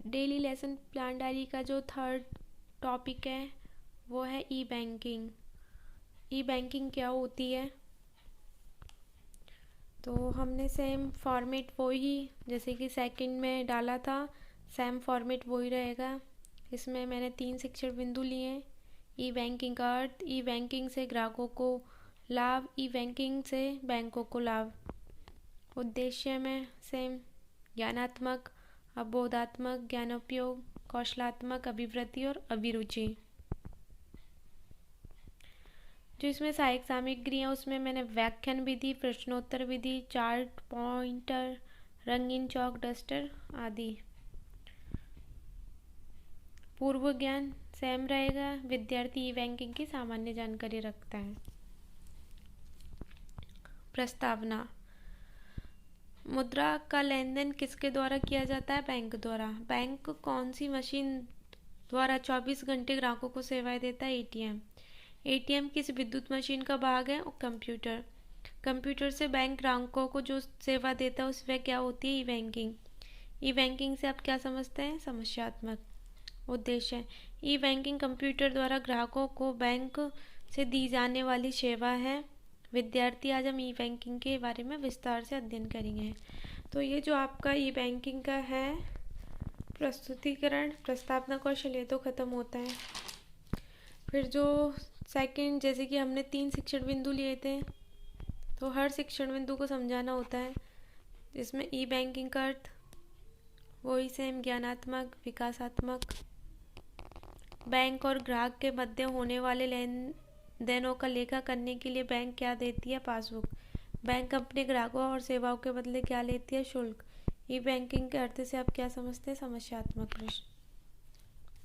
Daily lesson plan diary का जो third topic है वो है ई बैंकिंग। ई बैंकिंग क्या होती है? तो हमने सेम फॉर्मेट वही जैसे कि सेकंड में डाला था, सेम फॉर्मेट वही रहेगा। इसमें मैंने 3 शिक्षण बिंदु लिए। ई बैंकिंग का अर्थ, ई बैंकिंग से ग्राहकों को लाभ, ई बैंकिंग से बैंकों को लाभ। उद्देश्य में सेम ज्ञानात्मक, अवबोधात्मक, ज्ञानोपयोग, कौशलात्मक, अभिवृद्धि और अभिरुचि। जो इसमें सहायक सामग्री है उसमें मैंने व्याख्यान विधि, प्रश्नोत्तर विधि, चार्ट, पॉइंटर, रंगीन चौक, डस्टर आदि। पूर्व ज्ञान सेम रहेगा। विद्यार्थी ई बैंकिंग की सामान्य जानकारी रखता है। प्रस्तावना। मुद्रा का लेन देन किसके द्वारा किया जाता है? बैंक द्वारा। बैंक कौन सी मशीन द्वारा 24 घंटे ग्राहकों को सेवाएं देता है? एटीएम। एटीएम किस विद्युत मशीन का भाग है? कंप्यूटर। कंप्यूटर से बैंक ग्राहकों को जो सेवा देता है उसमें क्या होती है? ई बैंकिंग। ई बैंकिंग से आप क्या समझते हैं? समस्यात्मक। उद्देश्य, ई बैंकिंग कंप्यूटर द्वारा ग्राहकों को बैंक से दी जाने वाली सेवा है। विद्यार्थी, आज हम ई बैंकिंग के बारे में विस्तार से अध्ययन करेंगे। तो ये जो आपका ई बैंकिंग का है प्रस्तुतिकरण, प्रस्तावना कौशल, ये तो ख़त्म होता है। फिर जो सेकंड, जैसे कि हमने 3 शिक्षण बिंदु लिए थे तो हर शिक्षण बिंदु को समझाना होता है। जिसमें ई बैंकिंग का अर्थ वही सेम ज्ञानात्मक, विकासात्मक। बैंक और ग्राहक के मध्य होने वाले लेन देनों का लेखा करने के लिए बैंक क्या देती है? पासबुक। बैंक अपने ग्राहकों और सेवाओं के बदले क्या लेती है? शुल्क। ई बैंकिंग के अर्थ से आप क्या समझते हैं? समस्यात्मक प्रश्न।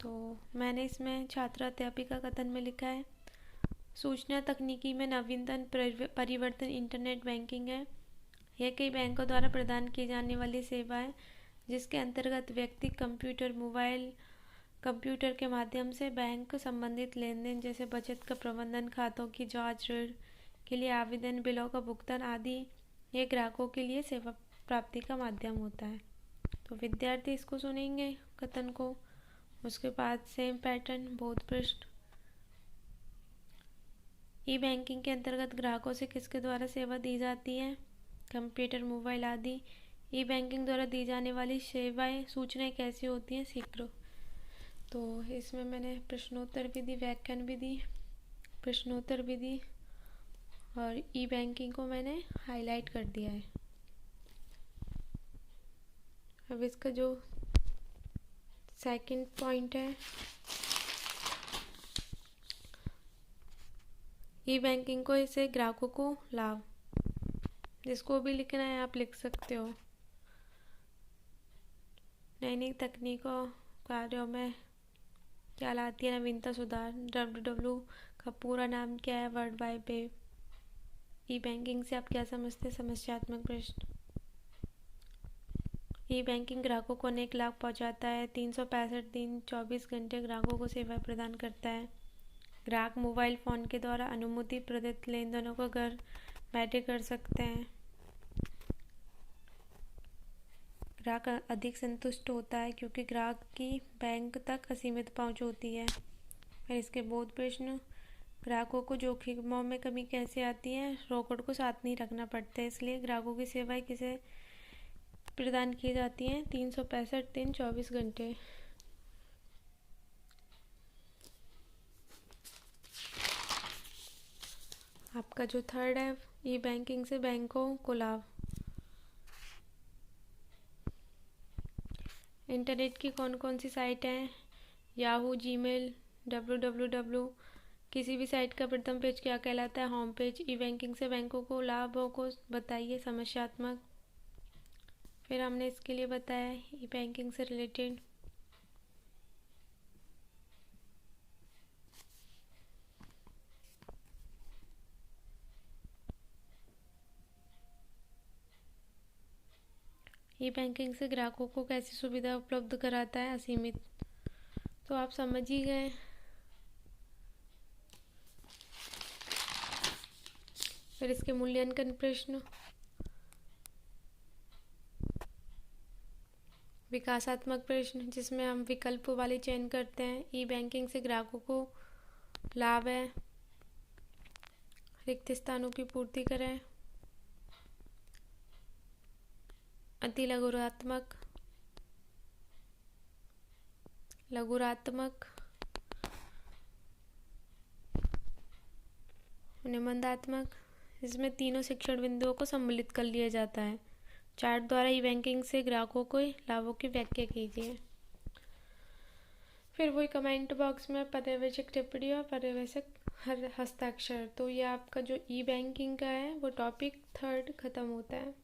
तो मैंने इसमें छात्र अध्यापिका कथन में लिखा है, सूचना तकनीकी में नवीनतम परिवर्तन इंटरनेट बैंकिंग है। यह कई बैंकों द्वारा प्रदान की जाने वाली सेवा है जिसके अंतर्गत व्यक्ति कंप्यूटर, मोबाइल कंप्यूटर के माध्यम से बैंक संबंधित लेन देन जैसे बचत का प्रबंधन, खातों की जांच, ऋण के लिए आवेदन, बिलों का भुगतान आदि ये ग्राहकों के लिए सेवा प्राप्ति का माध्यम होता है। तो विद्यार्थी इसको सुनेंगे कथन को। उसके बाद सेम पैटर्न, बोध पृष्ठ। ई बैंकिंग के अंतर्गत ग्राहकों से किसके द्वारा सेवा दी जाती है? कंप्यूटर, मोबाइल आदि। ई बैंकिंग द्वारा दी जाने वाली सेवाएं, सूचनाएं कैसी होती हैं? शीघ्र। तो इसमें मैंने प्रश्नोत्तर विधि, व्याख्यान विधि, प्रश्नोत्तर विधि और ई बैंकिंग को मैंने हाईलाइट कर दिया है। अब इसका जो सेकंड पॉइंट है, ई बैंकिंग को इसे ग्राहकों को लाभ, जिसको भी लिखना है आप लिख सकते हो। नई नई तकनीकों कार्यों में क्या लाती है? नवीनता, सुधार। WWW का पूरा नाम क्या है? World wide web. E banking से आप क्या समझते हैं? समस्यात्मक प्रश्न। ई बैंकिंग ग्राहकों को अनेक लाभ पहुंचाता है। 365 दिन 24 घंटे ग्राहकों को सेवाएं प्रदान करता है। ग्राहक मोबाइल फ़ोन के द्वारा अनुमति प्रदत्त लेन देनों को घर बैठे कर सकते हैं। ग्राहक अधिक संतुष्ट होता है क्योंकि ग्राहक की बैंक तक असीमित पहुंच होती है। फिर इसके बोध प्रश्न, ग्राहकों को जोखिमों में कमी कैसे आती है? रोकड़ को साथ नहीं रखना पड़ता है, इसलिए ग्राहकों की सेवाएं किसे प्रदान की जाती हैं? 365 दिन 24 घंटे। आपका जो थर्ड है, ई बैंकिंग से बैंकों को लाभ। इंटरनेट की कौन कौन सी साइट हैं? Yahoo, Gmail, WWW। किसी भी साइट का प्रथम पेज क्या कहलाता है? Home page. ई बैंकिंग से बैंकों को लाभों को बताइए। समस्यात्मक। फिर हमने इसके लिए बताया ई बैंकिंग से रिलेटेड। ई बैंकिंग से ग्राहकों को कैसी सुविधा उपलब्ध कराता है? असीमित। तो आप समझ ही गए। फिर इसके मूल्यांकन प्रश्न, विकासात्मक प्रश्न जिसमें हम विकल्पों वाली चयन करते हैं। ई बैंकिंग से ग्राहकों को लाभ है। रिक्त स्थानों की पूर्ति करें। अति लघुरात्मक, लघुरात्मक, निबंधात्मक, इसमें तीनों शिक्षण बिंदुओं को सम्मिलित कर लिया जाता है। चार्ट द्वारा ई बैंकिंग से ग्राहकों को लाभों की व्याख्या कीजिए। फिर वही कमेंट बॉक्स में पर्यवेक्षक टिप्पणी और पर्यवेक्षक हस्ताक्षर। तो ये आपका जो ई बैंकिंग का है वो टॉपिक 3 खत्म होता है।